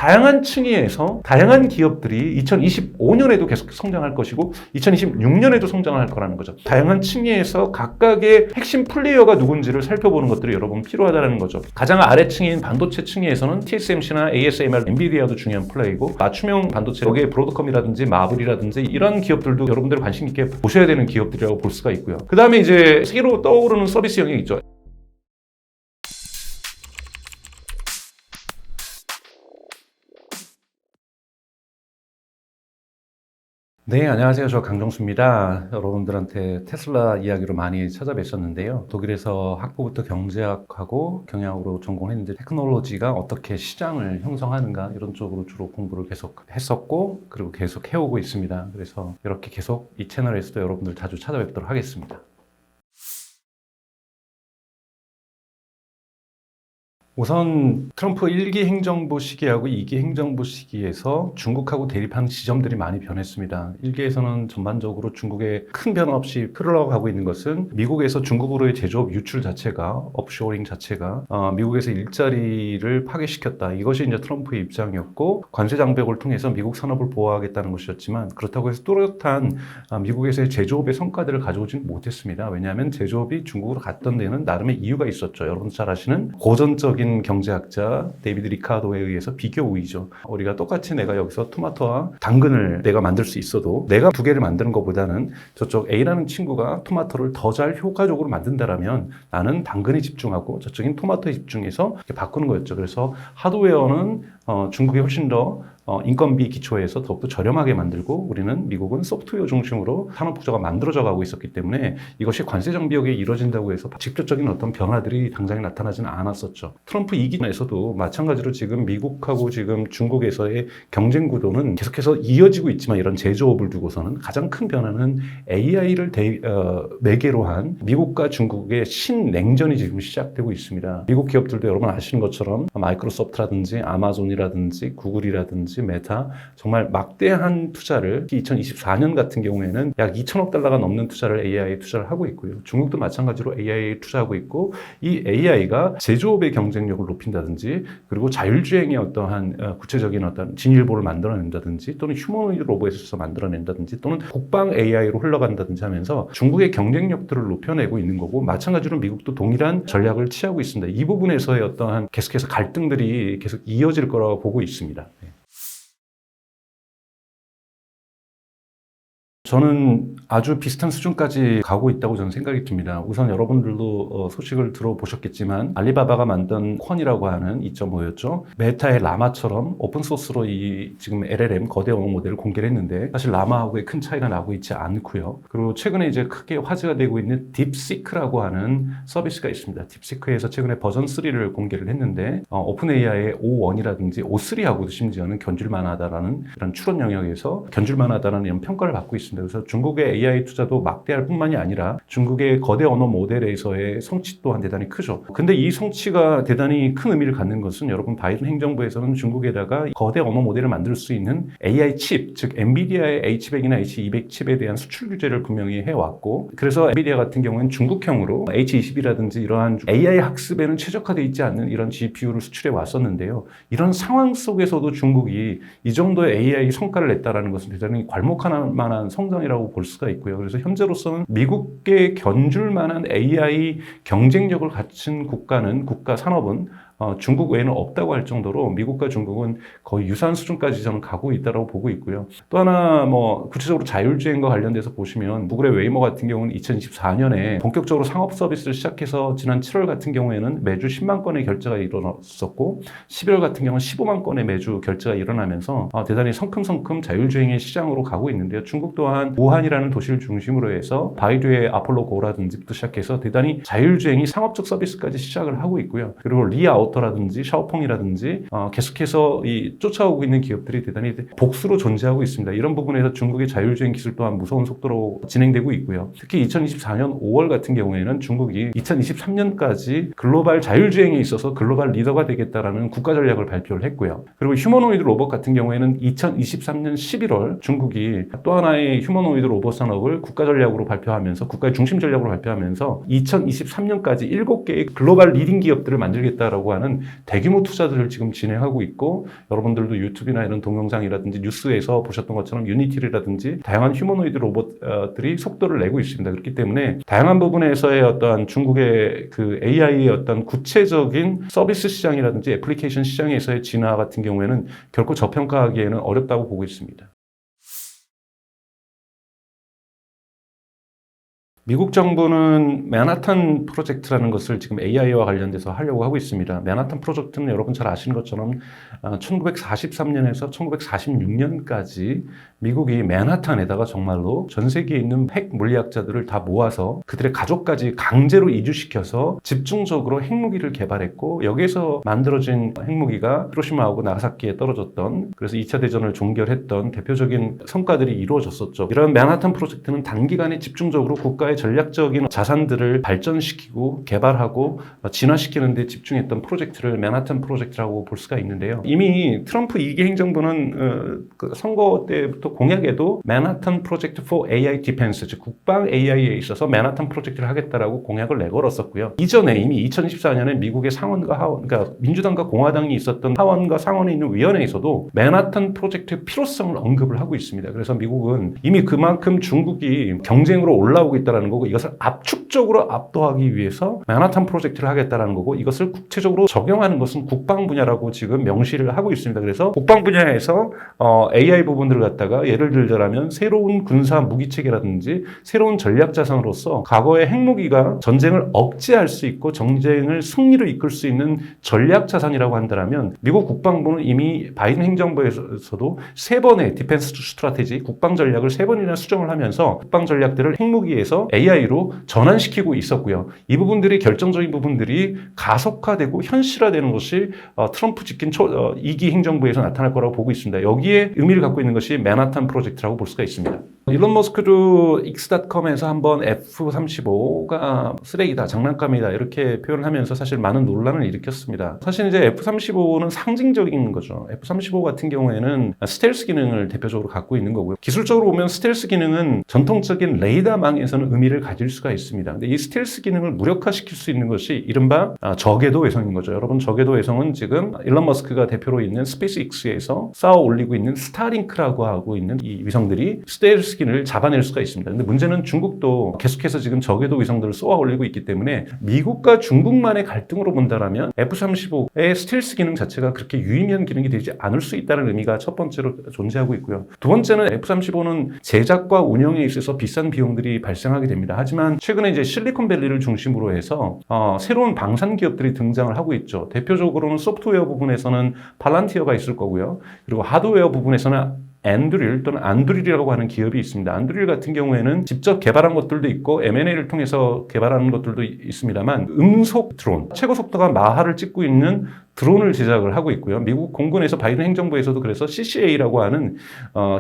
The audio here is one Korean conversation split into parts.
다양한 층위에서 다양한 기업들이 2025년에도 계속 성장할 것이고 2026년에도 성장할 거라는 거죠. 다양한 층위에서 각각의 핵심 플레이어가 누군지를 살펴보는 것들이 여러분 필요하다는 거죠. 가장 아래층인 반도체 층위에서는 TSMC나 ASML, 엔비디아도 중요한 플레이고 맞춤형 반도체, 여기에 브로드컴이라든지 마블이라든지 이런 기업들도 여러분들 관심 있게 보셔야 되는 기업들이라고 볼 수가 있고요. 그 다음에 이제 새로 떠오르는 서비스 영역이 있죠. 네, 안녕하세요. 저 강정수입니다. 여러분들한테 테슬라 이야기로 많이 찾아뵀었는데요. 독일에서 학부부터 경제학하고 경영학으로 전공했는데 테크놀로지가 어떻게 시장을 형성하는가 이런 쪽으로 주로 공부를 계속 했었고 그리고 계속 해오고 있습니다. 그래서 이렇게 계속 이 채널에서도 여러분들 자주 찾아뵙도록 하겠습니다. 우선 트럼프 1기 행정부 시기하고 2기 행정부 시기에서 중국하고 대립하는 지점들이 많이 변했습니다. 1기에서는 전반적으로 중국에 큰 변화 없이 흘러가고 있는 것은 미국에서 중국으로의 제조업 유출 자체가 업쇼링 자체가 미국에서 일자리를 파괴시켰다. 이것이 이제 트럼프의 입장이었고 관세 장벽을 통해서 미국 산업을 보호하겠다는 것이었지만 그렇다고 해서 뚜렷한 미국에서의 제조업의 성과들을 가져오지는 못했습니다. 왜냐하면 제조업이 중국으로 갔던 데는 나름의 이유가 있었죠. 여러분 잘 아시는 고전적인 경제학자 데이비드 리카도에 의해서 비교 우위죠. 우리가 똑같이 내가 여기서 토마토와 당근을 내가 만들 수 있어도 내가 두 개를 만드는 것보다는 저쪽 A라는 친구가 토마토를 더 잘 효과적으로 만든다라면 나는 당근에 집중하고 저쪽인 토마토에 집중해서 바꾸는 거였죠. 그래서 하드웨어는 중국이 훨씬 더 인건비 기초에서 더욱더 저렴하게 만들고 우리는 미국은 소프트웨어 중심으로 산업 구조가 만들어져 가고 있었기 때문에 이것이 관세 장벽에 이루어진다고 해서 직접적인 어떤 변화들이 당장에 나타나지는 않았었죠. 트럼프 2기에서도 마찬가지로 지금 미국하고 지금 중국에서의 경쟁 구도는 계속해서 이어지고 있지만 이런 제조업을 두고서는 가장 큰 변화는 AI를 매개로 한 미국과 중국의 신냉전이 지금 시작되고 있습니다. 미국 기업들도 여러분 아시는 것처럼 마이크로소프트라든지 아마존이라든지 구글이라든지 메타 정말 막대한 투자를 2024년 같은 경우에는 약 2천억 달러가 넘는 투자를 AI에 투자를 하고 있고요. 중국도 마찬가지로 AI에 투자하고 있고 이 AI가 제조업의 경쟁력을 높인다든지 그리고 자율주행의 어떠한 구체적인 어떤 진일보를 만들어낸다든지 또는 휴머노이드 로봇에서 만들어낸다든지 또는 국방 AI로 흘러간다든지 하면서 중국의 경쟁력들을 높여내고 있는 거고 마찬가지로 미국도 동일한 전략을 취하고 있습니다. 이 부분에서의 어떠한 계속해서 갈등들이 계속 이어질 거라고 보고 있습니다. 저는 아주 비슷한 수준까지 가고 있다고 저는 생각이 듭니다. 우선 여러분들도 소식을 들어보셨겠지만 알리바바가 만든 퀀이라고 하는 2.5였죠. 메타의 라마처럼 오픈소스로 이 지금 LLM 거대 언어 모델을 공개를 했는데 사실 라마하고의 큰 차이가 나고 있지 않고요. 그리고 최근에 이제 크게 화제가 되고 있는 딥시크라고 하는 서비스가 있습니다. 딥시크에서 최근에 버전 3를 공개를 했는데 오픈 AI의 O1이라든지 O3하고도 심지어는 견줄만하다라는 이런 추론 영역에서 견줄만하다라는 이런 평가를 받고 있습니다. 그래서 중국의 AI 투자도 막대할 뿐만이 아니라 중국의 거대 언어 모델에서의 성취 또한 대단히 크죠. 근데 이 성취가 대단히 큰 의미를 갖는 것은 여러분 바이든 행정부에서는 중국에다가 거대 언어 모델을 만들 수 있는 AI 칩, 즉 엔비디아의 H100이나 H200 칩에 대한 수출 규제를 분명히 해왔고 그래서 엔비디아 같은 경우는 중국형으로 H20이라든지 이러한 AI 학습에는 최적화되어 있지 않는 이런 GPU를 수출해 왔었는데요. 이런 상황 속에서도 중국이 이 정도의 AI 성과를 냈다는 것은 대단히 괄목할 만한 성장이라고 볼 수가 있고요. 그래서 현재로서는 미국에 견줄 만한 AI 경쟁력을 갖춘 국가 산업은 중국 외에는 없다고 할 정도로 미국과 중국은 거의 유사한 수준까지 저는 가고 있다고 보고 있고요. 또 하나 구체적으로 자율주행과 관련돼서 보시면 구글의 웨이모 같은 경우는 2024년에 본격적으로 상업 서비스를 시작해서 지난 7월 같은 경우에는 매주 10만 건의 결제가 일어났었고 12월 같은 경우는 15만 건의 매주 결제가 일어나면서 대단히 성큼성큼 자율주행의 시장으로 가고 있는데요. 중국 또한 우한이라는 도시를 중심으로 해서 바이두의 아폴로 고라든지부터 시작해서 대단히 자율주행이 상업적 서비스까지 시작을 하고 있고요. 그리고 리아우터라든지 샤오펑이라든지 계속해서 쫓아오고 있는 기업들이 대단히 복수로 존재하고 있습니다. 이런 부분에서 중국의 자율주행 기술 또한 무서운 속도로 진행되고 있고요. 특히 2024년 5월 같은 경우에는 중국이 2023년까지 글로벌 자율주행에 있어서 글로벌 리더가 되겠다라는 국가 전략을 발표를 했고요. 그리고 휴머노이드 로봇 같은 경우에는 2023년 11월 중국이 또 하나의 휴머노이드 로봇 산업을 국가 전략으로 발표하면서 국가의 중심 전략으로 발표하면서 2023년까지 7개의 글로벌 리딩 기업들을 만들겠다라고 하는 대규모 투자들을 지금 진행하고 있고, 여러분들도 유튜브나 이런 동영상이라든지 뉴스에서 보셨던 것처럼 유니티라든지 다양한 휴머노이드 로봇들이 속도를 내고 있습니다. 그렇기 때문에 다양한 부분에서의 어떠한 중국의 그 AI의 어떤 구체적인 서비스 시장이라든지 애플리케이션 시장에서의 진화 같은 경우에는 결코 저평가하기에는 어렵다고 보고 있습니다. 미국 정부는 맨하탄 프로젝트라는 것을 지금 AI와 관련돼서 하려고 하고 있습니다. 맨하탄 프로젝트는 여러분 잘 아시는 것처럼 1943년에서 1946년까지 미국이 맨하탄에다가 정말로 전 세계에 있는 핵 물리학자들을 다 모아서 그들의 가족까지 강제로 이주시켜서 집중적으로 핵무기를 개발했고, 여기에서 만들어진 핵무기가 히로시마하고 나가사키에 떨어졌던, 그래서 2차 대전을 종결했던 대표적인 성과들이 이루어졌었죠. 이런 맨하탄 프로젝트는 단기간에 집중적으로 국가의 전략적인 자산들을 발전시키고 개발하고 진화시키는 데 집중했던 프로젝트를 맨하탄 프로젝트라고 볼 수가 있는데요. 이미 트럼프 2기 행정부는 그 선거 때부터 공약에도 맨하탄 프로젝트 for AI Defense, 즉 국방 AI에 있어서 맨하탄 프로젝트를 하겠다라고 공약을 내걸었었고요. 이전에 이미 2014년에 미국의 상원과 하원, 그러니까 민주당과 공화당이 있었던 하원과 상원에 있는 위원회에서도 맨하탄 프로젝트의 필요성을 언급을 하고 있습니다. 그래서 미국은 이미 그만큼 중국이 경쟁으로 올라오고 있다는 거고, 이것을 압축적으로 압도하기 위해서 맨하탄 프로젝트를 하겠다는 거고, 이것을 국제적으로 적용하는 것은 국방 분야라고 지금 명시를 하고 있습니다. 그래서 국방 분야에서 AI 부분들을 갖다가 예를 들자면 새로운 군사 무기 체계라든지 새로운 전략 자산으로서 과거의 핵무기가 전쟁을 억제할 수 있고 전쟁을 승리로 이끌 수 있는 전략 자산이라고 한다면, 미국 국방부는 이미 바이든 행정부에서도 3번의 디펜스 스트라테지, 국방 전략을 3번이나 수정을 하면서 국방 전략들을 핵무기에서 AI로 전환시키고 있었고요. 이 부분들이 결정적인 부분들이 가속화되고 현실화되는 것이 트럼프 집권 2기 행정부에서 나타날 거라고 보고 있습니다. 여기에 의미를 갖고 있는 것이 맨하탄 프로젝트라고 볼 수가 있습니다. 일론 머스크도 X.com에서 한번 F-35가 쓰레기다, 장난감이다 이렇게 표현을 하면서 사실 많은 논란을 일으켰습니다. 사실 이제 F-35는 상징적인 거죠. F-35 같은 경우에는 스텔스 기능을 대표적으로 갖고 있는 거고요. 기술적으로 보면 스텔스 기능은 전통적인 레이더망에서는 의미를 가질 수가 있습니다. 근데 이 스텔스 기능을 무력화시킬 수 있는 것이 이른바 저궤도 외성인 거죠. 여러분, 저궤도 외성은 지금 일론 머스크가 대표로 있는 스페이스X에서 쌓아 올리고 있는 스타링크라고 하고 있는 이 위성들이 스텔스 기능을 잡아낼 수가 있습니다. 근데 문제는 중국도 계속해서 지금 저궤도 위성들을 쏘아 올리고 있기 때문에 미국과 중국만의 갈등으로 본다라면 F-35의 스텔스 기능 자체가 그렇게 유의미한 기능이 되지 않을 수 있다는 의미가 첫 번째로 존재하고 있고요. 두 번째는 F-35는 제작과 운영에 있어서 비싼 비용들이 발생하게 됩니다. 하지만 최근에 이제 실리콘밸리를 중심으로 해서 새로운 방산 기업들이 등장을 하고 있죠. 대표적으로는 소프트웨어 부분에서는 팔란티어가 있을 거고요. 그리고 하드웨어 부분에서는 앤드릴 또는 안드릴이라고 하는 기업이 있습니다. 안드릴 같은 경우에는 직접 개발한 것들도 있고 M&A를 통해서 개발하는 것들도 있습니다만, 음속 드론, 최고 속도가 마하를 찍고 있는 드론을 제작을 하고 있고요. 미국 공군에서 바이든 행정부에서도 그래서 CCA라고 하는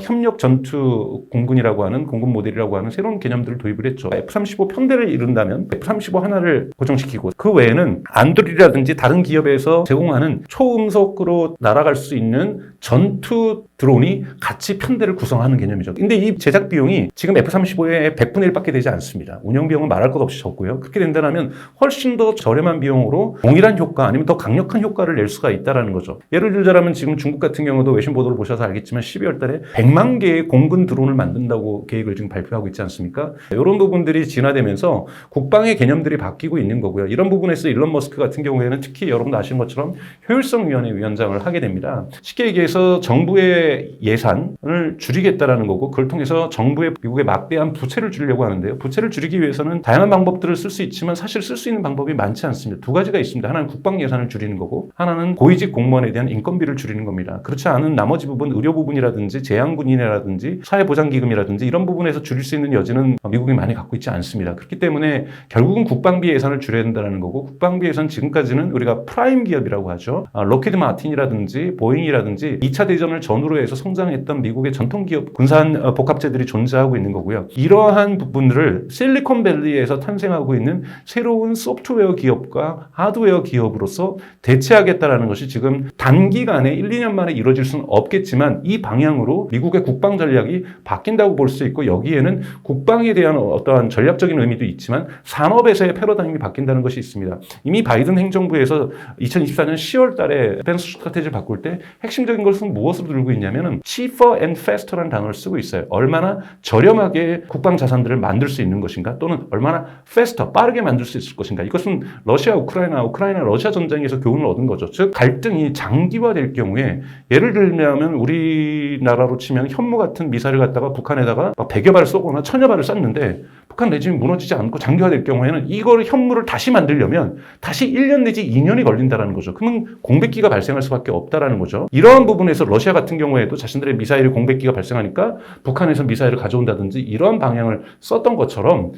협력 전투 공군이라고 하는 공군 모델이라고 하는 새로운 개념들을 도입을 했죠. F-35 편대를 이룬다면 F-35 하나를 고정시키고, 그 외에는 안드릴이라든지 다른 기업에서 제공하는 초음속으로 날아갈 수 있는 전투 드론이 같이 편대를 구성하는 개념이죠. 근데 이 제작 비용이 지금 F-35의 100분의 1밖에 되지 않습니다. 운영 비용은 말할 것 없이 적고요. 그렇게 된다면 훨씬 더 저렴한 비용으로 동일한 효과 아니면 더 강력한 효과를 낼 수가 있다는 거죠. 예를 들자면 지금 중국 같은 경우도 외신 보도를 보셔서 알겠지만 12월 달에 100만 개의 공군 드론을 만든다고 계획을 지금 발표하고 있지 않습니까? 이런 부분들이 진화되면서 국방의 개념들이 바뀌고 있는 거고요. 이런 부분에서 일론 머스크 같은 경우에는 특히 여러분도 아시는 것처럼 효율성위원회 위원장을 하게 됩니다. 쉽게 얘기해서 정부의 예산을 줄이겠다라는 거고, 그걸 통해서 정부의 미국의 막대한 부채를 줄이려고 하는데요. 부채를 줄이기 위해서는 다양한 방법들을 쓸 수 있지만 사실 쓸 수 있는 방법이 많지 않습니다. 두 가지가 있습니다. 하나는 국방 예산을 줄이는 거고, 하나는 고위직 공무원에 대한 인건비를 줄이는 겁니다. 그렇지 않은 나머지 부분, 의료 부분이라든지 재향군인이라든지 사회보장기금이라든지 이런 부분에서 줄일 수 있는 여지는 미국이 많이 갖고 있지 않습니다. 그렇기 때문에 결국은 국방비 예산을 줄여야 된다는 거고, 국방비 예산 지금까지는 우리가 프라임 기업이라고 하죠. 로키드 마틴이라든지 보잉이라든지 2차 대전을 전후로 해서 성장했던 미국의 전통기업 군산 복합체들이 존재하고 있는 거고요. 이러한 부분들을 실리콘밸리에서 탄생하고 있는 새로운 소프트웨어 기업과 하드웨어 기업으로서 대체하기 유지하겠다라는 것이 지금 단기간에 1, 2년 만에 이루어질 수는 없겠지만 이 방향으로 미국의 국방 전략이 바뀐다고 볼 수 있고 여기에는 국방에 대한 어떠한 전략적인 의미도 있지만 산업에서의 패러다임이 바뀐다는 것이 있습니다. 이미 바이든 행정부에서 2024년 10월 달에 디펜스 스트래티지를 바꿀 때 핵심적인 것은 무엇으로 들고 있냐면은 cheaper and faster라는 단어를 쓰고 있어요. 얼마나 저렴하게 국방 자산들을 만들 수 있는 것인가 또는 얼마나 faster, 빠르게 만들 수 있을 것인가. 이것은 러시아, 우크라이나, 러시아 전쟁에서 교훈을 얻은 거죠. 즉 갈등이 장기화될 경우에 예를 들면 우리나라로 치면 현무 같은 미사일을 갖다가 북한에다가 100여 발을 쏘거나 1000여 발을 쐈는데 북한 레짐이 무너지지 않고 장기화될 경우에는 이걸 현무를 다시 만들려면 다시 1년 내지 2년이 걸린다는 거죠. 그러면 공백기가 발생할 수밖에 없다라는 거죠. 이러한 부분에서 러시아 같은 경우에도 자신들의 미사일이 공백기가 발생하니까 북한에서 미사일을 가져온다든지 이러한 방향을 썼던 것처럼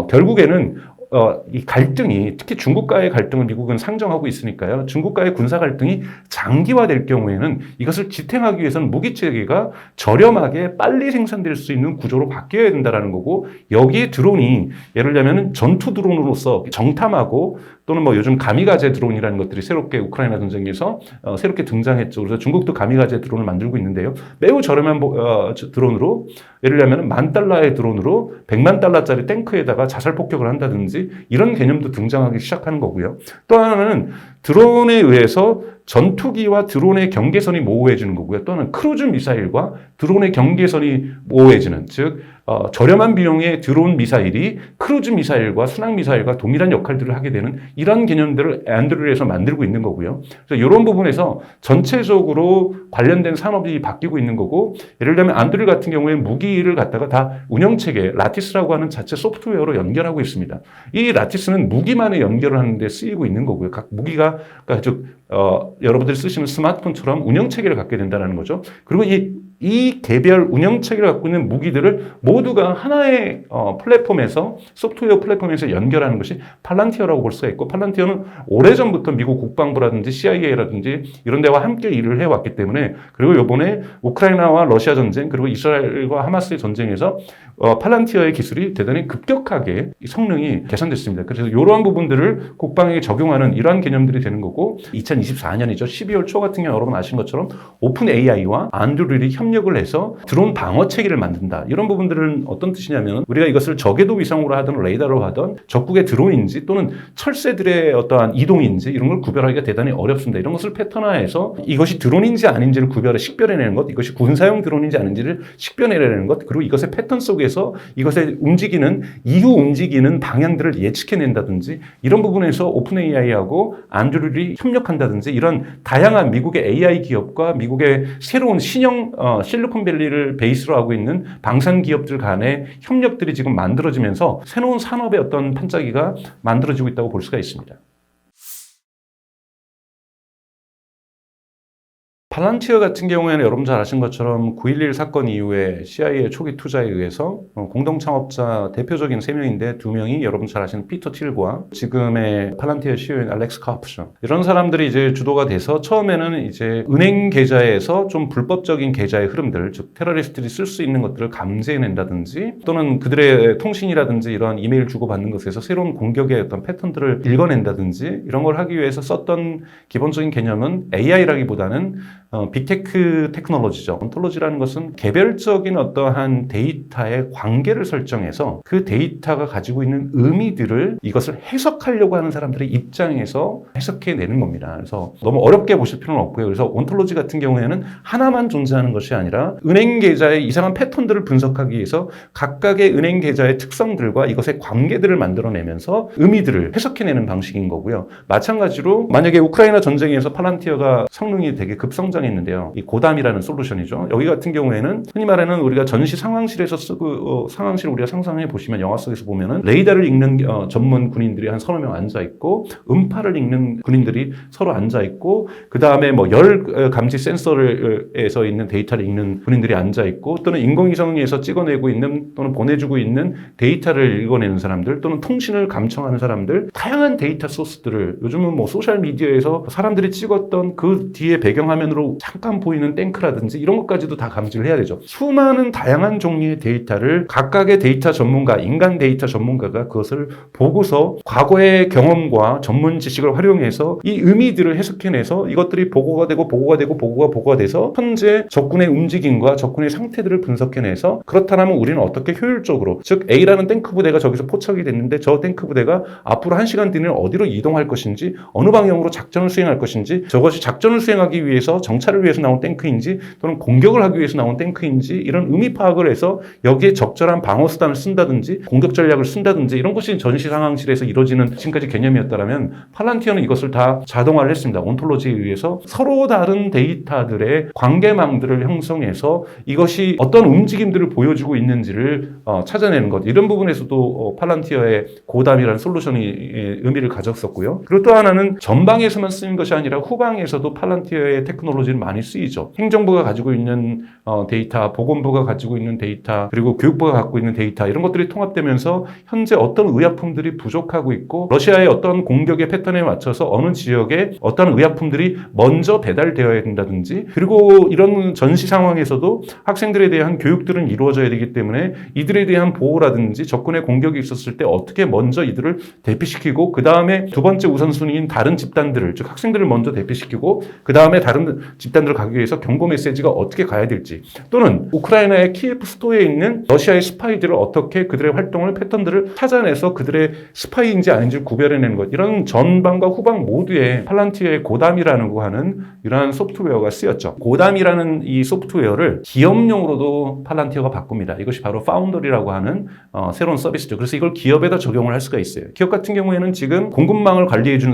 결국에는 이 갈등이 특히 중국과의 갈등을 미국은 상정하고 있으니까요. 중국과의 군사 갈등이 장기화될 경우에는 이것을 지탱하기 위해서는 무기 체계가 저렴하게 빨리 생산될 수 있는 구조로 바뀌어야 된다는 거고 여기에 드론이 예를 들면 전투 드론으로서 정탐하고 또는 뭐 요즘 가미가제 드론이라는 것들이 새롭게 우크라이나 전쟁에서 새롭게 등장했죠. 그래서 중국도 가미가제 드론을 만들고 있는데요. 매우 저렴한 드론으로 예를 들면 $10,000의 드론으로 $10,000,000짜리 탱크에다가 자살 폭격을 한다든지 이런 개념도 등장하기 시작하는 거고요. 또 하나는 드론에 의해서 전투기와 드론의 경계선이 모호해지는 거고요. 또 하나는 크루즈 미사일과 드론의 경계선이 모호해지는 즉 저렴한 비용의 드론 미사일이 크루즈 미사일과 순항 미사일과 동일한 역할들을 하게 되는 이런 개념들을 안드룰에서 만들고 있는 거고요. 그래서 이런 부분에서 전체적으로 관련된 산업이 바뀌고 있는 거고 예를 들면 안드룰 같은 경우에 무기를 갖다가 다 운영체계 라티스라고 하는 자체 소프트웨어로 연결하고 있습니다. 이 라티스는 무기만에 연결을 하는 데 쓰이고 있는 거고요. 각 무기가 그러니까 즉 여러분들이 쓰시는 스마트폰처럼 운영체계를 갖게 된다는 거죠. 그리고 이 개별 운영체계를 갖고 있는 무기들을 모두가 하나의 플랫폼에서 소프트웨어 플랫폼에서 연결하는 것이 팔란티어라고 볼 수가 있고 팔란티어는 오래전부터 미국 국방부라든지 CIA라든지 이런 데와 함께 일을 해왔기 때문에 그리고 이번에 우크라이나와 러시아 전쟁 그리고 이스라엘과 하마스의 전쟁에서 팔란티어의 기술이 대단히 급격하게 성능이 개선됐습니다. 그래서 이러한 부분들을 국방에 적용하는 이러한 개념들이 되는 거고 2024년이죠. 12월 초 같은 경우 여러분 아시는 것처럼 오픈 AI와 안드룰이 협력을 해서 드론 방어 체계를 만든다. 이런 부분들은 어떤 뜻이냐면 우리가 이것을 저궤도 위성으로 하든 레이더로 하든 적국의 드론인지 또는 철새들의 어떠한 이동인지 이런 걸 구별하기가 대단히 어렵습니다. 이런 것을 패턴화해서 이것이 드론인지 아닌지를 식별해내는 것, 이것이 군사용 드론인지 아닌지를 식별해내는 것, 그리고 이것의 패턴 속에서 이것의 이후 움직이는 방향들을 예측해낸다든지 이런 부분에서 오픈 AI하고 안드룰이 협력한다든지 이런 다양한 미국의 AI 기업과 미국의 새로운 신형 실리콘밸리를 베이스로 하고 있는 방산 기업들 간의 협력들이 지금 만들어지면서 새로운 산업의 어떤 판짜기가 만들어지고 있다고 볼 수가 있습니다. 팔란티어 같은 경우에는 여러분 잘 아신 것처럼 9.11 사건 이후에 CIA 초기 투자에 의해서 공동 창업자 대표적인 3명인데 2명이 여러분 잘 아시는 피터 틸과 지금의 팔란티어 CEO인 알렉스 카프죠. 이런 사람들이 이제 주도가 돼서 처음에는 이제 은행 계좌에서 좀 불법적인 계좌의 흐름들, 즉 테러리스트들이 쓸 수 있는 것들을 감지해낸다든지 또는 그들의 통신이라든지 이런 이메일 주고받는 것에서 새로운 공격의 어떤 패턴들을 읽어낸다든지 이런 걸 하기 위해서 썼던 기본적인 개념은 AI라기보다는 빅테크 테크놀로지죠. 온톨로지라는 것은 개별적인 어떠한 데이터의 관계를 설정해서 그 데이터가 가지고 있는 의미들을 이것을 해석하려고 하는 사람들의 입장에서 해석해내는 겁니다. 그래서 너무 어렵게 보실 필요는 없고요. 그래서 온톨로지 같은 경우에는 하나만 존재하는 것이 아니라 은행 계좌의 이상한 패턴들을 분석하기 위해서 각각의 은행 계좌의 특성들과 이것의 관계들을 만들어내면서 의미들을 해석해내는 방식인 거고요. 마찬가지로 만약에 우크라이나 전쟁에서 팔란티어가 성능이 되게 급성장했는데요. 이 고담이라는 솔루션이죠. 여기 같은 경우에는 흔히 말하는 우리가 전시 상황실에서 쓰고 상황실 우리가 상상해 보시면 영화 속에서 보면은 레이더를 읽는 전문 군인들이 한 서너 명 앉아 있고 음파를 읽는 군인들이 서로 앉아 있고 그 다음에 뭐 열 감지 센서에서 있는 데이터를 읽는 군인들이 앉아 있고 또는 인공위성에서 찍어내고 있는 또는 보내주고 있는 데이터를 읽어내는 사람들 또는 통신을 감청하는 사람들 다양한 데이터 소스들을 요즘은 뭐 소셜 미디어에서 사람들이 찍었던 그 뒤에 배경화면으로 아주 잠깐 보이는 탱크라든지 이런 것까지도 다 감지를 해야 되죠. 수많은 다양한 종류의 데이터를 각각의 데이터 전문가, 인간 데이터 전문가가 그것을 보고서 과거의 경험과 전문 지식을 활용해서 이 의미들을 해석해내서 이것들이 보고가 되고 보고가 돼서 현재 적군의 움직임과 적군의 상태들을 분석해내서 그렇다면 우리는 어떻게 효율적으로, 즉 A라는 탱크 부대가 저기서 포착이 됐는데 저 탱크 부대가 앞으로 1시간 뒤는 어디로 이동할 것인지, 어느 방향으로 작전을 수행할 것인지, 저것이 작전을 수행하기 위해서 정찰을 위해서 나온 탱크인지 또는 공격을 하기 위해서 나온 탱크인지 이런 의미 파악을 해서 여기에 적절한 방어 수단을 쓴다든지 공격 전략을 쓴다든지 이런 것이 전시 상황실에서 이루어지는 지금까지 개념이었다면 팔란티어는 이것을 다 자동화를 했습니다. 온톨로지에 의해서 서로 다른 데이터들의 관계망들을 형성해서 이것이 어떤 움직임들을 보여주고 있는지를 찾아내는 것, 이런 부분에서도 팔란티어의 고담이라는 솔루션이 의미를 가졌었고요. 그리고 또 하나는 전방에서만 쓰는 것이 아니라 후방에서도 팔란티어의 테크놀로지는 많이 쓰이죠. 행정부가 가지고 있는 데이터, 보건부가 가지고 있는 데이터, 그리고 교육부가 갖고 있는 데이터, 이런 것들이 통합되면서 현재 어떤 의약품들이 부족하고 있고 러시아의 어떤 공격의 패턴에 맞춰서 어느 지역에 어떤 의약품들이 먼저 배달되어야 된다든지, 그리고 이런 전시 상황에서도 학생들에 대한 교육들은 이루어져야 되기 때문에 이들에 대한 보호라든지 적군의 공격이 있었을 때 어떻게 먼저 이들을 대피시키고 그 다음에 두 번째 우선순위인 다른 집단들을, 즉 학생들을 먼저 대피시키고 그 다음에 다른 집단들을 가기 위해서 경고 메시지가 어떻게 가야 될지, 또는 우크라이나의 키예프 수도에 있는 러시아의 스파이들을 어떻게 그들의 활동을 패턴들을 찾아내서 그들의 스파이인지 아닌지를 구별해내는 것, 이런 전방과 후방 모두에 팔란티어의 고담이라는 거 하는 이러한 소프트웨어가 쓰였죠. 고담이라는 이 소프트웨어를 기업용으로도 팔란티어가 바꿉니다. 이것이 바로 파운더리라고 하는 새로운 서비스죠. 그래서 이걸 기업에다 적용을 할 수가 있어요. 기업 같은 경우에는 지금 공급망을 관리해주는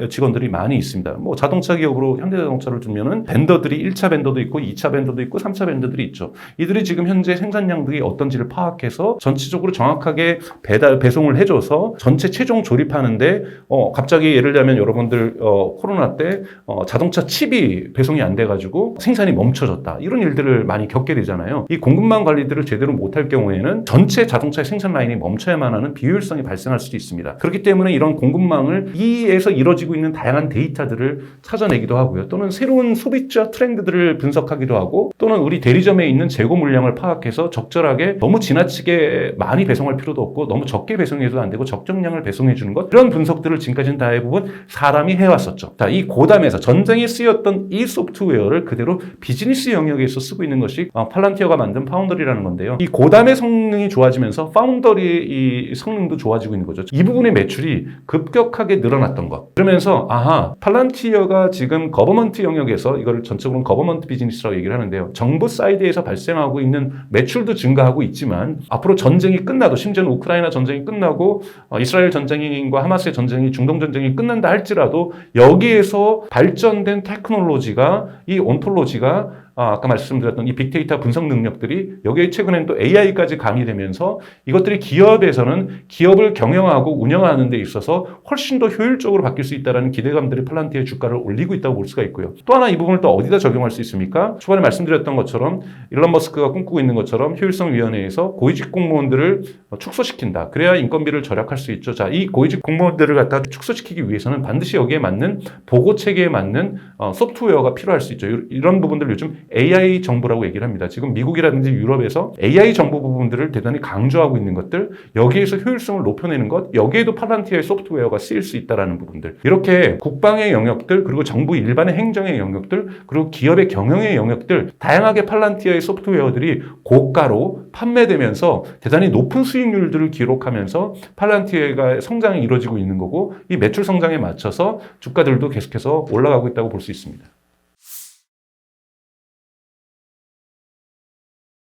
직원들이 많이 있습니다. 뭐 자동차 기업으로 현대자동차를 두면은 벤더들이 1차 벤더도 있고 2차 벤더도 있고 3차 벤더들이 있죠. 이들이 지금 현재 생산량들이 어떤지를 파악해서 전체적으로 정확하게 배송을 해줘서 전체 최종 조립하는데 갑자기 예를 들면 여러분들 코로나 때 자동차 칩이 배송이 안 돼가지고 생산이 멈춰졌다, 이런 일들을 많이 겪게 되잖아요. 이 공급망 관리들을 제대로 못할 경우에는 전체 자동차의 생산 라인이 멈춰야만 하는 비효율성이 발생할 수도 있습니다. 그렇기 때문에 이런 공급망을 이에서 이루어지고 있는 다양한 데이터들을 찾아내기도 하고요. 또는 새로운 소비자 트렌드들을 분석하기도 하고, 또는 우리 대리점에 있는 재고 물량을 파악해서 적절하게 너무 지나치게 많이 배송할 필요도 없고 너무 적게 배송해도 안 되고 적정량을 배송해 주는 것, 이런 분석들을 지금까지는 대부분 사람이 해왔었죠. 자, 이 고담에서 전쟁에 쓰였던 이 소프트웨어를 그대로 비즈니스 영역에서 쓰고 있는 것이 팔란티어가 만든 파운더리라는 건데요. 이 고담의 성능이 좋아지면서 파운더리의 이 성능도 좋아지고 있는 거죠. 이 부분의 매출이 급격하게 늘어났던 것. 그러면서 팔란티어가 지금 거버먼트 영역에서, 이거를 전적으로 거버먼트 비즈니스라고 얘기를 하는데요. 정부 사이드에서 발생하고 있는 매출도 증가하고 있지만 앞으로 전쟁이 끝나도, 심지어는 우크라이나 전쟁이 끝나고 이스라엘 전쟁과 하마스의 전쟁이, 중동 전쟁이 끝난다 할지라도 여기에서 발전된 테크놀로지가, 이 온톨로지가, 아까 말씀드렸던 이 빅데이터 분석 능력들이 여기에 최근엔 또 AI까지 가미되면서 이것들이 기업에서는 기업을 경영하고 운영하는 데 있어서 훨씬 더 효율적으로 바뀔 수 있다는 기대감들이 팔란티어의 주가를 올리고 있다고 볼 수가 있고요. 또 하나 이 부분을 또 어디다 적용할 수 있습니까? 초반에 말씀드렸던 것처럼 일론 머스크가 꿈꾸고 있는 것처럼 효율성위원회에서 고위직 공무원들을 축소시킨다. 그래야 인건비를 절약할 수 있죠. 자, 이 고위직 공무원들을 갖다 축소시키기 위해서는 반드시 여기에 맞는 보고 체계에 맞는 소프트웨어가 필요할 수 있죠. 이런 부분들 요즘 AI 정부라고 얘기를 합니다. 지금 미국이라든지 유럽에서 AI 정부 부분들을 대단히 강조하고 있는 것들, 여기에서 효율성을 높여내는 것, 여기에도 팔란티어의 소프트웨어가 쓰일 수 있다는 부분들, 이렇게 국방의 영역들, 그리고 정부 일반의 행정의 영역들, 그리고 기업의 경영의 영역들, 다양하게 팔란티어의 소프트웨어들이 고가로 판매되면서 대단히 높은 수익률들을 기록하면서 팔란티어가 성장이 이루어지고 있는 거고, 이 매출 성장에 맞춰서 주가들도 계속해서 올라가고 있다고 볼 수 있습니다.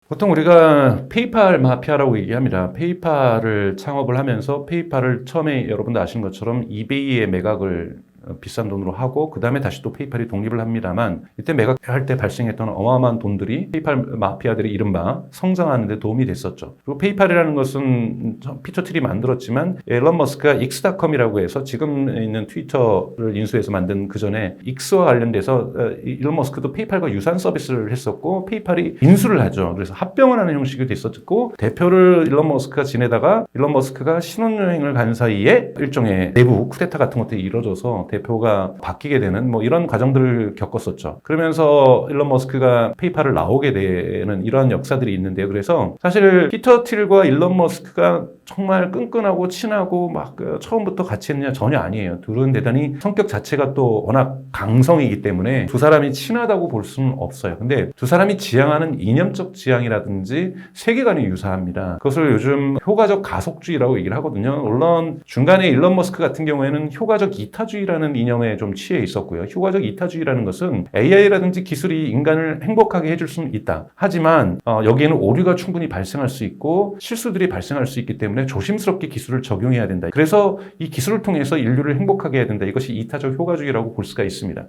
보통 우리가 페이팔 마피아라고 얘기합니다. 페이팔을 창업을 하면서 페이팔을 처음에 여러분도 아시는 것처럼 이베이의 매각을 비싼 돈으로 하고 그 다음에 다시 또 페이팔이 독립을 합니다만, 이때 매각할 때 발생했던 어마어마한 돈들이 페이팔 마피아들이 이른바 성장하는 데 도움이 됐었죠. 그리고 페이팔이라는 것은 피처 트리 만들었지만 일론 머스크가 익스닷컴이라고 해서 지금 있는 트위터를 인수해서 만든 그 전에 익스와 관련돼서 일론 머스크도 페이팔과 유사한 서비스를 했었고 페이팔이 인수를 하죠. 그래서 합병을 하는 형식이 됐었고, 대표를 일론 머스크가 지내다가 일론 머스크가 신혼여행을 간 사이에 일종의 내부 쿠데타 같은 것들이 이루어져서 대표가 바뀌게 되는 뭐 이런 과정들을 겪었었죠. 그러면서 일론 머스크가 페이팔을 나오게 되는 이런 역사들이 있는데요. 그래서 사실 피터 틸과 일론 머스크가 정말 끈끈하고 친하고 막 처음부터 같이 했느냐 전혀 아니에요. 둘은 대단히 성격 자체가 또 워낙 강성이기 때문에 두 사람이 친하다고 볼 수는 없어요. 근데 두 사람이 지향하는 이념적 지향이라든지 세계관이 유사합니다. 그것을 요즘 효과적 가속주의라고 얘기를 하거든요. 물론 중간에 일론 머스크 같은 경우에는 효과적 이타주의라는 이념에 좀 취해 있었고요. 효과적 이타주의라는 것은 AI라든지 기술이 인간을 행복하게 해줄 수는 있다. 하지만 여기에는 오류가 충분히 발생할 수 있고 실수들이 발생할 수 있기 때문에 조심스럽게 기술을 적용해야 된다. 그래서 이 기술을 통해서 인류를 행복하게 해야 된다. 이것이 이타적 효과주의라고 볼 수가 있습니다.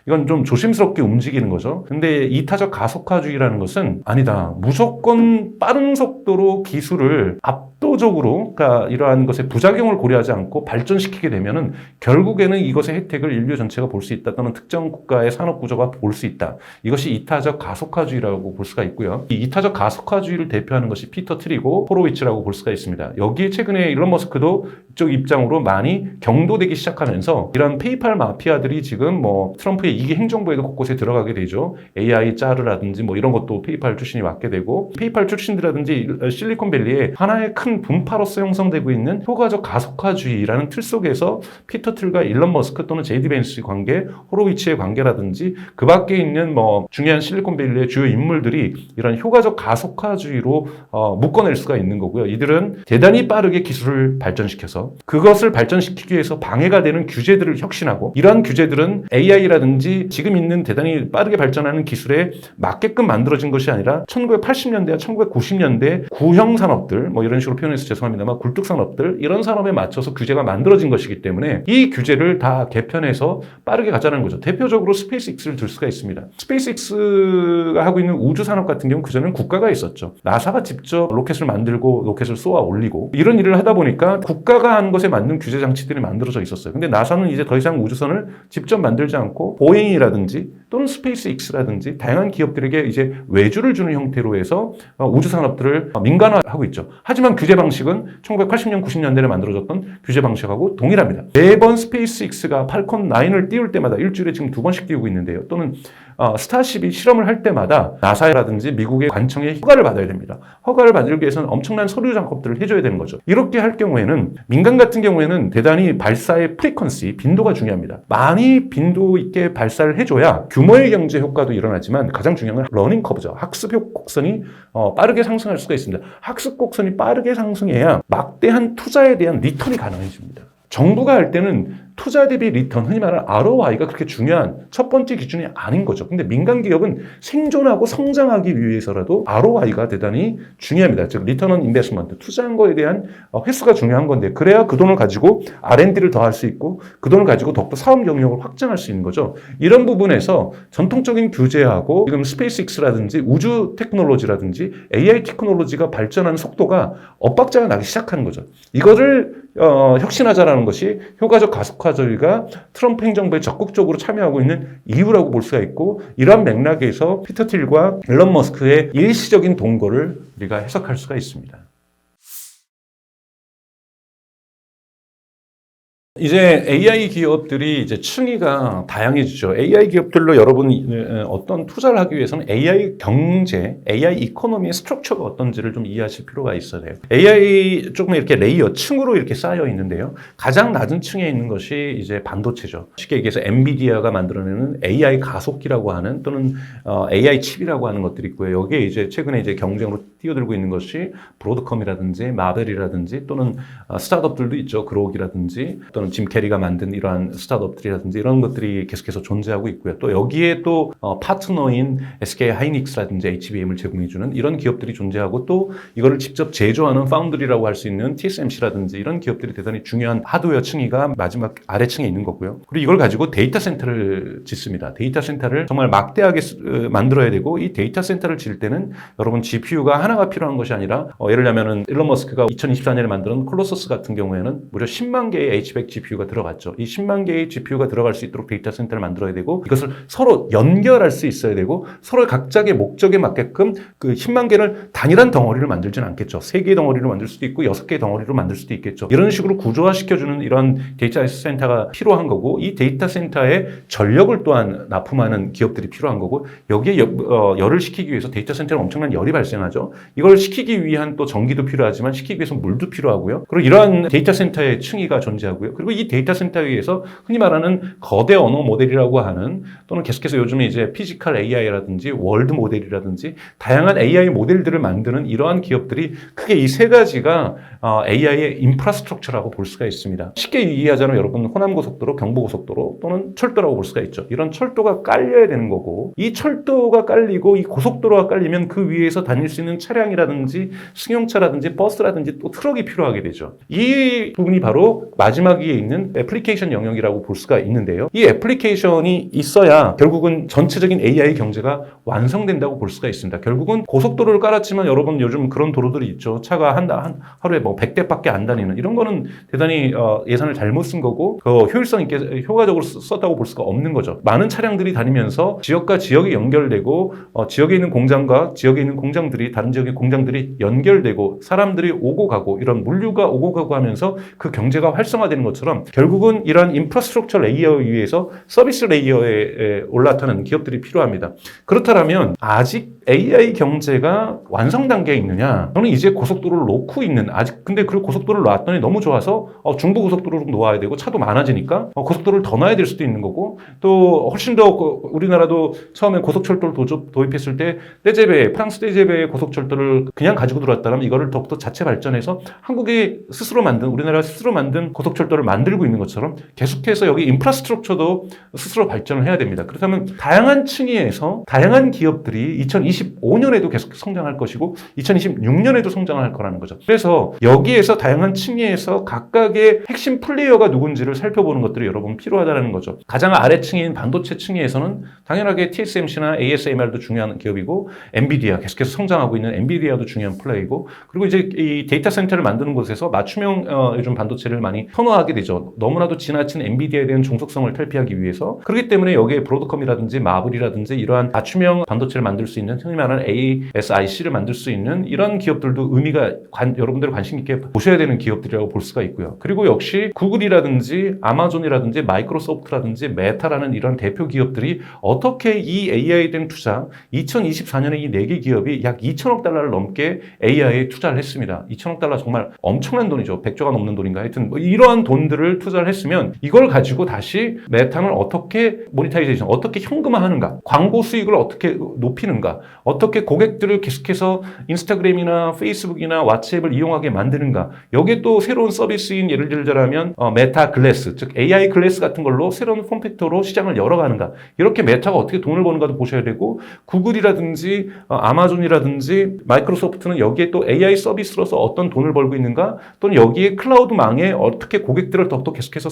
이건 좀 조심스럽게 움직이는 거죠. 근데 이타적 가속화주의라는 것은 아니다. 무조건 빠른 속도로 기술을 압도적으로, 그러니까 이러한 것의 부작용을 고려하지 않고 발전시키게 되면은 결국에는 이것의 혜택을 인류 전체가 볼 수 있다. 또는 특정 국가의 산업 구조가 볼 수 있다. 이것이 이타적 가속화주의라고 볼 수가 있고요. 이 이타적 가속화주의를 대표하는 것이 피터 틸이고 호로위츠라고 볼 수가 있습니다. 여기에 최근에 일론 머스크도 이쪽 입장으로 많이 경도되기 시작하면서 이런 페이팔 마피아들이 지금 뭐 트럼프의 이기 행정부에도 곳곳에 들어가게 되죠. AI 짜르라든지 뭐 이런 것도 페이팔 출신이 맡게 되고, 페이팔 출신들이라든지 실리콘밸리에 하나의 큰 분파로서 형성되고 있는 효과적 가속화주의라는 틀 속에서 피터 틸과 일론 머스크 또는 제이디 벤스 관계, 호로위츠의 관계라든지 그 밖에 있는 뭐 중요한 실리콘밸리의 주요 인물들이 이런 효과적 가속화주의로 묶어낼 수가 있는 거고요. 이들은 대단히 빠르게 기술을 발전시켜서 그것을 발전시키기 위해서 방해가 되는 규제들을 혁신하고, 이러한 규제들은 AI라든지 지금 있는 대단히 빠르게 발전하는 기술에 맞게끔 만들어진 것이 아니라 1980년대와 1990년대 구형 산업들, 뭐 이런 식으로 표현해서 죄송합니다만 굴뚝 산업들, 이런 산업에 맞춰서 규제가 만들어진 것이기 때문에 이 규제를 다 개편해서 빠르게 가자는 거죠. 대표적으로 스페이스X를 들 수가 있습니다. 스페이스X가 하고 있는 우주 산업 같은 경우는 그전에는 국가가 있었죠. 나사가 직접 로켓을 만들고 로켓을 쏘아 올리고 이런 일을 하다 보니까 국가가 한 것에 맞는 규제 장치들이 만들어져 있었어요. 근데 나사는 이제 더 이상 우주선을 직접 만들지 않고 보잉이라든지 또는 스페이스X라든지 다양한 기업들에게 이제 외주를 주는 형태로 해서 우주 산업들을 민간화하고 있죠. 하지만 규제 방식은 1980년, 90년대에 만들어졌던 규제 방식하고 동일합니다. 매번 스페이스X가 팔콘 9을 띄울 때마다 일주일에 지금 2번씩 띄우고 있는데요. 또는 스타쉽이 실험을 할 때마다 나사라든지 미국의 관청의 허가를 받아야 됩니다. 허가를 받기 위해서는 엄청난 서류 작업들을 해줘야 되는 거죠. 이렇게 할 경우에는 민간 같은 경우에는 대단히 발사의 프리퀀시, 빈도가 중요합니다. 많이 빈도 있게 발사를 해줘야 규모의 경제 효과도 일어나지만 가장 중요한 건 러닝 커브죠. 학습 곡선이 빠르게 상승할 수가 있습니다. 학습 곡선이 빠르게 상승해야 막대한 투자에 대한 리턴이 가능해집니다. 정부가 할 때는 투자 대비 리턴, 흔히 말하는 ROI가 그렇게 중요한 첫 번째 기준이 아닌 거죠. 근데 민간 기업은 생존하고 성장하기 위해서라도 ROI가 대단히 중요합니다. 즉 리턴 온 인베스트먼트, 투자한 거에 대한 횟수가 중요한 건데, 그래야 그 돈을 가지고 R&D를 더 할 수 있고 그 돈을 가지고 더욱더 사업 영역을 확장할 수 있는 거죠. 이런 부분에서 전통적인 규제하고 지금 스페이스X라든지 우주 테크놀로지라든지 AI 테크놀로지가 발전하는 속도가 엇박자가 나기 시작하는 거죠. 이거를 혁신하자라는 것이 효과적 가속화주의가 트럼프 행정부에 적극적으로 참여하고 있는 이유라고 볼 수가 있고, 이러한 맥락에서 피터 틸과 일론 머스크의 일시적인 동거를 우리가 해석할 수가 있습니다. 이제 AI 기업들이 이제 층위가 다양해지죠. AI 기업들로 여러분이 어떤 투자를 하기 위해서는 AI 경제, AI 이코노미의 스트럭처가 어떤지를 좀 이해하실 필요가 있어야 돼요. AI 조금 이렇게 레이어, 층으로 이렇게 쌓여 있는데요. 가장 낮은 층에 있는 것이 이제 반도체죠. 쉽게 얘기해서 엔비디아가 만들어내는 AI 가속기라고 하는, 또는 AI 칩이라고 하는 것들이 있고요. 여기에 이제 최근에 이제 경쟁으로 뛰어들고 있는 것이 브로드컴이라든지 마벨이라든지 또는 스타트업들도 있죠. 그로기라든지 또는 짐 캐리가 만든 이러한 스타트업들이라든지 이런 것들이 계속해서 존재하고 있고요. 또 여기에 또 파트너인 SK 하이닉스라든지 HBM을 제공해주는 이런 기업들이 존재하고, 또 이거를 직접 제조하는 파운드리라고 할 수 있는 TSMC라든지 이런 기업들이 대단히 중요한 하드웨어 층위가 마지막 아래층에 있는 거고요. 그리고 이걸 가지고 데이터 센터를 짓습니다. 데이터 센터를 정말 막대하게 만들어야 되고, 이 데이터 센터를 질 때는 여러분 GPU가 하나가 필요한 것이 아니라 예를 들면은 일론 머스크가 2024년에 만든 콜로서스 같은 경우에는 무려 10만 개의 H100 GPU GPU가 들어갔죠. 이 10만 개의 GPU가 들어갈 수 있도록 데이터 센터를 만들어야 되고 이것을 서로 연결할 수 있어야 되고 서로 각자의 목적에 맞게끔 그 10만 개를 단일한 덩어리를 만들지는 않겠죠. 3개의 덩어리로 만들 수도 있고 6개의 덩어리로 만들 수도 있겠죠. 이런 식으로 구조화시켜주는 이런 데이터 센터가 필요한 거고 이 데이터 센터에 전력을 또한 납품하는 기업들이 필요한 거고 여기에 열을 식히기 위해서 데이터 센터에 엄청난 열이 발생하죠. 이걸 식히기 위한 또 전기도 필요하지만 식히기 위해서 물도 필요하고요. 그리고 이러한 데이터 센터의 층위가 존재하고요. 그리고 이 데이터 센터에 의해서 흔히 말하는 거대 언어 모델이라고 하는 또는 계속해서 요즘에 이제 피지컬 AI라든지 월드 모델이라든지 다양한 AI 모델들을 만드는 이러한 기업들이 크게 이 세 가지가 AI의 인프라스트럭처라고 볼 수가 있습니다. 쉽게 이해하자면 여러분 호남고속도로, 경부고속도로 또는 철도라고 볼 수가 있죠. 이런 철도가 깔려야 되는 거고 이 철도가 깔리고 이 고속도로가 깔리면 그 위에서 다닐 수 있는 차량이라든지 승용차라든지 버스라든지 또 트럭이 필요하게 되죠. 이 부분이 바로 마지막 위에 있는 애플리케이션 영역이라고 볼 수가 있는데요. 이 애플리케이션이 있어야 결국은 전체적인 AI 경제가 완성된다고 볼 수가 있습니다. 결국은 고속도로를 깔았지만 여러분 요즘 그런 도로들이 있죠. 차가 하루에 뭐 100대밖에 안 다니는 이런 거는 대단히 예산을 잘못 쓴 거고 효율성 있게 효과적으로 썼다고 볼 수가 없는 거죠. 많은 차량들이 다니면서 지역과 지역이 연결되고 지역에 있는 공장과 지역에 있는 공장들이 다른 지역의 공장들이 연결되고 사람들이 오고 가고 이런 물류가 오고 가고 하면서 그 경제가 활성화되는 것처럼 결국은 이러한 인프라스트럭처 레이어에 의해서 서비스 레이어에 올라타는 기업들이 필요합니다. 그렇다면 아직 AI 경제가 완성 단계에 있느냐? 저는 이제 고속도로를 놓고 있는 아직 근데 그 고속도로를 놨더니 너무 좋아서 중부 고속도로로 놓아야 되고 차도 많아지니까 고속도로를 더 놔야 될 수도 있는 거고 또 훨씬 더 우리나라도 처음에 고속철도를 도입했을 때 프랑스 떼제베의 고속철도를 그냥 가지고 들어왔다면 이거를 더욱더 자체 발전해서 우리나라가 스스로 만든 고속철도를 만들고 있는 것처럼 계속해서 여기 인프라스트럭처도 스스로 발전을 해야 됩니다. 그렇다면 다양한 층위에서 다양한 기업들이 2025년에도 계속 성장할 것이고 2026년에도 성장할 거라는 거죠. 그래서 여기에서 다양한 층위에서 각각의 핵심 플레이어가 누군지를 살펴보는 것들이 여러분 필요하다는 거죠. 가장 아래층인 반도체 층위에서는 당연하게 TSMC나 ASML도 중요한 기업이고 엔비디아 계속해서 성장하고 있는 엔비디아도 중요한 플레이고 그리고 이제 이 데이터 센터를 만드는 곳에서 맞춤형 요즘 반도체를 많이 선호하게 되죠. 너무나도 지나친 엔비디아에 대한 종속성을 탈피하기 위해서 그렇기 때문에 여기에 브로드컴이라든지 마블이라든지 이러한 맞춤형 반도체를 만들 수 있는 흔히 말하는 ASIC를 만들 수 있는 이런 기업들도 의미가 여러분들 관심 있게 보셔야 되는 기업들이라고 볼 수가 있고요. 그리고 역시 구글이라든지 아마존이라든지 마이크로소프트라든지 메타라는 이런 대표 기업들이 어떻게 이 AI에 대한 투자 2024년에 이 4개 기업이 약 2천억 달러를 넘게 AI에 투자를 했습니다. 2천억 달러 정말 엄청난 돈이죠. 100조가 넘는 돈인가 하여튼 이러한 돈들을 투자를 했으면 이걸 가지고 다시 메타는 어떻게 모니타이제이션 어떻게 현금화하는가 광고 수익을 어떻게 높이는가 어떻게 고객들을 계속해서 인스타그램이나 페이스북이나 왓츠앱을 이용하게 만드는가 여기에 또 새로운 서비스인 예를 들자면 메타 글래스 즉 AI 글래스 같은 걸로 새로운 폼팩터로 시장을 열어가는가 이렇게 메타가 어떻게 돈을 버는가도 보셔야 되고 구글이라든지 아마존이라든지 마이크로소프트는 여기에 또 AI 서비스로서 어떤 돈을 벌고 있는가 또는 여기에 클라우드망에 어떻게 고객들을 더욱더 계속해서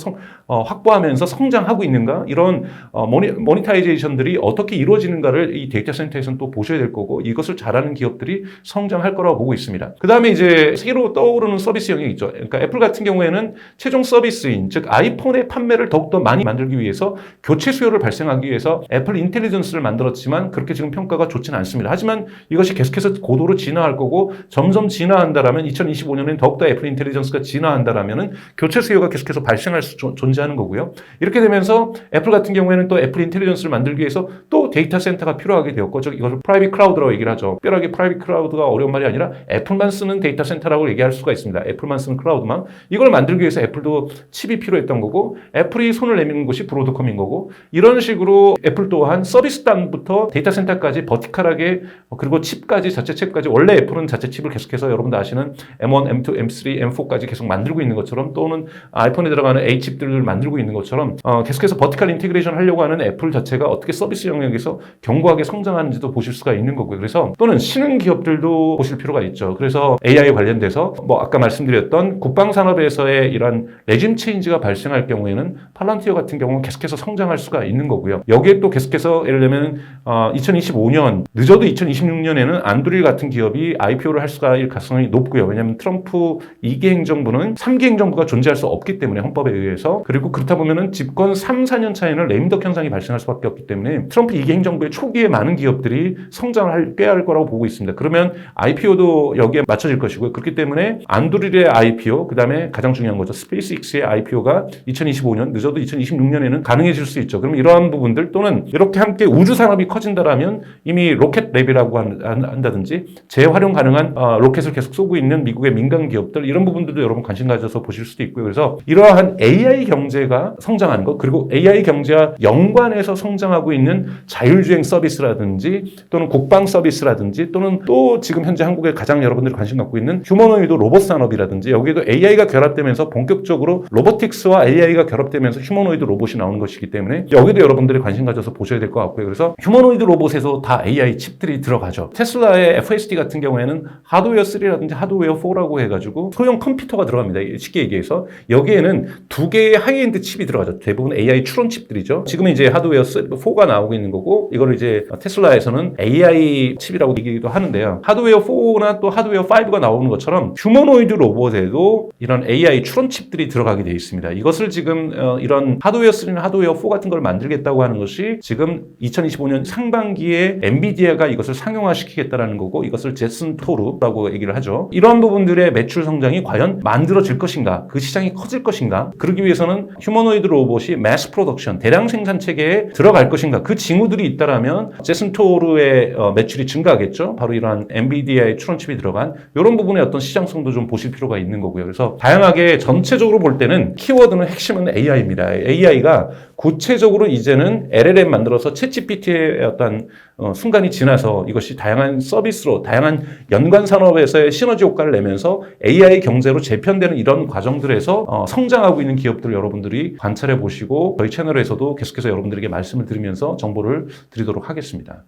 확보하면서 성장하고 있는가 이런 모니타이제이션들이 어떻게 이루어지는가를 이 데이터 센터에서는 또 보셔야 될 거고 이것을 잘하는 기업들이 성장할 거라고 보고 있습니다. 그 다음에 이제 새로 떠오르는 서비스 영역이 있죠. 그러니까 애플 같은 경우에는 최종 서비스인 즉 아이폰의 판매를 더욱더 많이 만들기 위해서 교체 수요를 발생하기 위해서 애플 인텔리전스를 만들었지만 그렇게 지금 평가가 좋지는 않습니다. 하지만 이것이 계속해서 고도로 진화할 거고 점점 진화한다라면 2025년엔 더욱더 애플 인텔리전스가 진화한다라면은 교체 수요가 계속해서 발생할 수 존재하는 거고요. 이렇게 되면서 애플 같은 경우에는 또 애플 인텔리전스를 만들기 위해서 또 데이터 센터가 필요하게 되었고 즉 이것을 프라이빗 클라우드라고 얘기를 하죠. 특별하게 프라이빗 클라우드가 어려운 말이 아니라 애플만 쓰는 데이터 센터라고 얘기할 수가 있습니다. 애플만 쓰는 클라우드만 이걸 만들기 위해서 애플도 칩이 필요했던 거고 애플이 손을 내미는 곳이 브로드컴인 거고 이런 식으로 애플 또한 서비스 단부터 데이터 센터까지 버티컬하게 그리고 칩까지 자체 칩까지 원래 애플은 자체 칩을 계속해서 여러분들 아시는 M1, M2, M3, M4까지 계속 만들고 있는 것처럼 또는 아이폰에 들어가는 A 칩들을 만들고 있는 것처럼 계속해서 버티컬 인테그레이션 하려고 하는 애플 자체가 어떻게 서비스 영역에서 견고하게 성장하는지도 보실 수가 수가 있는 거고요. 그래서 또는 신흥 기업들도 보실 필요가 있죠. 그래서 AI 관련돼서 아까 말씀드렸던 국방산업에서의 이런 레짐 체인지가 발생할 경우에는 팔란티어 같은 경우는 계속해서 성장할 수가 있는 거고요. 여기에 또 계속해서 예를 들면 2025년 늦어도 2026년에는 안드릴 같은 기업이 IPO를 할 수가 있을 가능성이 높고요. 왜냐하면 트럼프 2기 행정부는 3기 행정부가 존재할 수 없기 때문에 헌법에 의해서 그리고 그렇다 보면은 집권 3, 4년 차에는 레임덕 현상이 발생할 수밖에 없기 때문에 트럼프 2기 행정부의 초기에 많은 기업들이 성장을 꽤 할 거라고 보고 있습니다. 그러면 IPO도 여기에 맞춰질 것이고요. 그렇기 때문에 안드릴의 IPO, 그 다음에 가장 중요한 거죠. 스페이스X의 IPO가 2025년, 늦어도 2026년에는 가능해질 수 있죠. 그럼 이러한 부분들 또는 이렇게 함께 우주 산업이 커진다라면 이미 로켓 랩이라고 한다든지 재활용 가능한 로켓을 계속 쏘고 있는 미국의 민간 기업들 이런 부분들도 여러분 관심 가져서 보실 수도 있고요. 그래서 이러한 AI 경제가 성장하는 것 그리고 AI 경제와 연관해서 성장하고 있는 자율주행 서비스라든지 또는 국방 서비스라든지 또는 또 지금 현재 한국에 가장 여러분들이 관심 갖고 있는 휴머노이드 로봇 산업이라든지 여기에도 AI가 결합되면서 본격적으로 로보틱스와 AI가 결합되면서 휴머노이드 로봇이 나오는 것이기 때문에 여기도 여러분들이 관심 가져서 보셔야 될 것 같고요. 그래서 휴머노이드 로봇에서 다 AI 칩들이 들어가죠. 테슬라의 FSD 같은 경우에는 하드웨어 3라든지 하드웨어 4라고 해가지고 소형 컴퓨터가 들어갑니다. 쉽게 얘기해서 여기에는 두 개의 하이엔드 칩이 들어가죠. 대부분 AI 추론 칩들이죠. 지금은 이제 하드웨어 4가 나오고 있는 거고 이거를 이제 테슬라에서는 AI 칩이라고 얘기도 하는데요. 하드웨어 4나 또 하드웨어 5가 나오는 것처럼 휴머노이드 로봇에도 이런 AI 추론 칩들이 들어가게 되어 있습니다. 이것을 지금 이런 하드웨어 3나 하드웨어 4 같은 걸 만들겠다고 하는 것이 지금 2025년 상반기에 엔비디아가 이것을 상용화시키겠다라는 거고 이것을 제슨 토르라고 얘기를 하죠. 이러한 부분들의 매출 성장이 과연 만들어질 것인가? 그 시장이 커질 것인가? 그러기 위해서는 휴머노이드 로봇이 매스 프로덕션, 대량 생산 체계에 들어갈 것인가? 그 징후들이 있다라면 제슨 토르의 매출이 증가하겠죠. 바로 이러한 엔비디아의 추론칩이 들어간 이런 부분의 어떤 시장성도 좀 보실 필요가 있는 거고요. 그래서 다양하게 전체적으로 볼 때는 키워드는 핵심은 AI입니다. AI가 구체적으로 이제는 LLM 만들어서 챗GPT의 어떤 순간이 지나서 이것이 다양한 서비스로 다양한 연관 산업에서의 시너지 효과를 내면서 AI 경제로 재편되는 이런 과정들에서 성장하고 있는 기업들 여러분들이 관찰해 보시고 저희 채널에서도 계속해서 여러분들에게 말씀을 드리면서 정보를 드리도록 하겠습니다.